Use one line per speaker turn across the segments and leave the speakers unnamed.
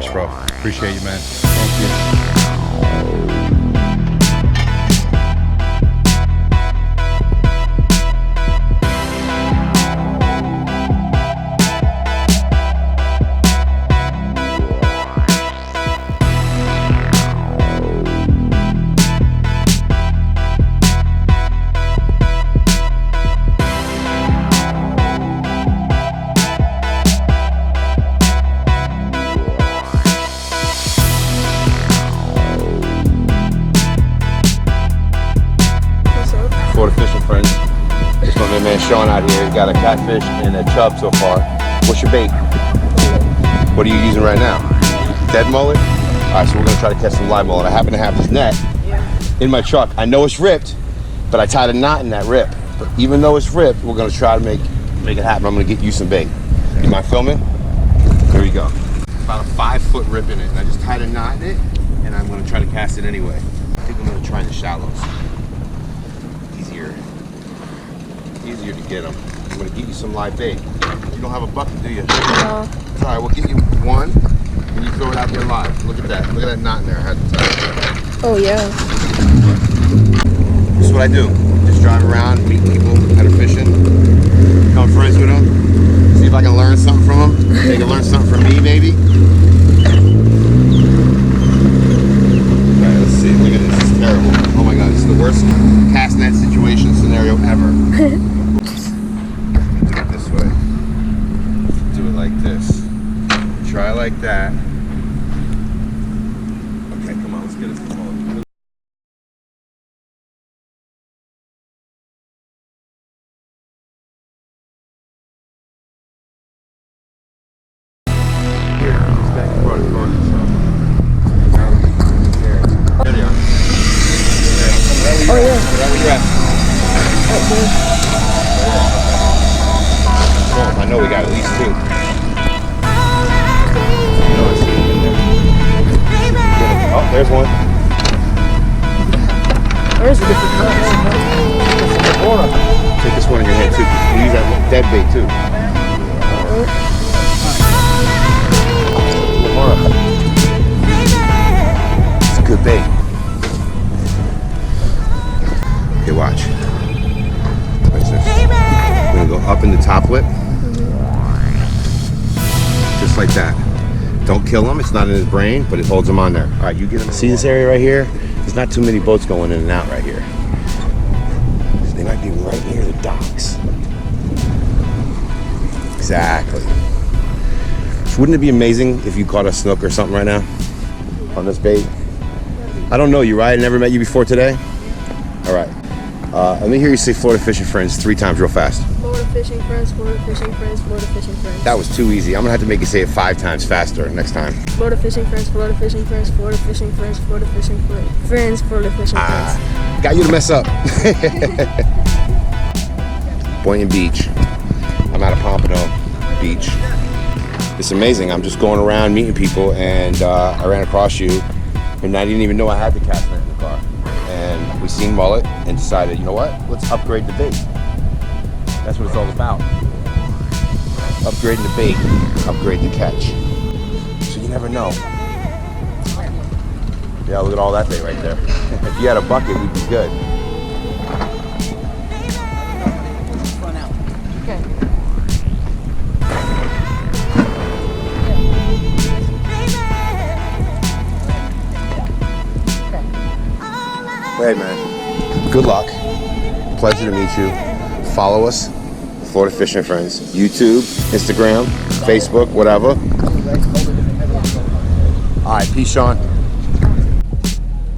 much, bro. Appreciate you, man.
Thank you.
Florida fishing friends. Just my man Sean out here. He's got a catfish and a chub so far. What's your bait? What are you using right now? Dead mullet? All right, so we're gonna try to catch some live mullet. I happen to have this net in my truck. I know it's ripped, but I tied a knot in that rip. But even though it's ripped, we're gonna try to make it happen. I'm gonna get you some bait. You mind filming? Here we go. About a 5-foot rip in it, and I just tied a knot in it, and I'm gonna try to cast it anyway. I think I'm gonna try the shallows. Easier to get them. I'm gonna get you some live bait. You don't have a bucket, do you?
No.
All right, we'll get you one, and you throw it out there live. Look at that. Look at that knot in there. I had to tie it.
Oh yeah.
This is what I do. Just drive around, meet people that are fishing, become friends with them, see if I can learn something from them. They can learn something from me, maybe. All right, let's see. Look at this. This is terrible. Oh my God, this is the worst cast net situation scenario ever. Do it this way. Do it like this. Try like that. Okay, come on, let's get it.
Oh yeah.
Where you at? Oh, I know we got at least two. Oh, there's one.
There's a different color.
Take this one in your hand too. You use that dead bait too. It's a good bait. Okay, watch. Watch this. We're gonna go up in the top lip. Just like that. Don't kill him, it's not in his brain, but it holds him on there. All right, you get him. See this area right here? There's not too many boats going in and out right here. They might be right near the docks. Exactly. So wouldn't it be amazing if you caught a snook or something right now on this bait? I don't know you, right? I never met you before today? All right. Let me hear you say Florida fishing friends 3 times real fast.
Florida fishing friends, Florida fishing friends, Florida fishing friends.
That was too easy. I'm gonna have to make you say it 5 times faster next time.
Florida fishing friends, Florida fishing friends, Florida fishing friends, Florida fishing friends, Florida fishing friends.
Got you to mess up. Boynton Beach. I'm out of Pompano Beach. It's amazing. I'm just going around meeting people, and I ran across you, and I didn't even know I had the cast net in the car. And we seen mullet and decided, you know what? Let's upgrade the bait. That's what it's all about. Upgrading the bait, upgrade the catch. So you never know. Yeah, look at all that bait right there. If you had a bucket, we'd be good. Hey man, good luck. Pleasure to meet you. Follow us, Florida Fishing Friends. YouTube, Instagram, Facebook, whatever. All right, peace, Sean.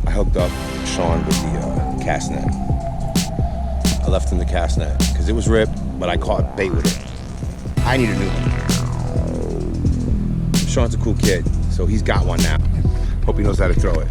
I hooked up Sean with the cast net. I left him the cast net because it was ripped, but I caught bait with it. I need a new one. Sean's a cool kid, so he's got one now. Hope he knows how to throw it.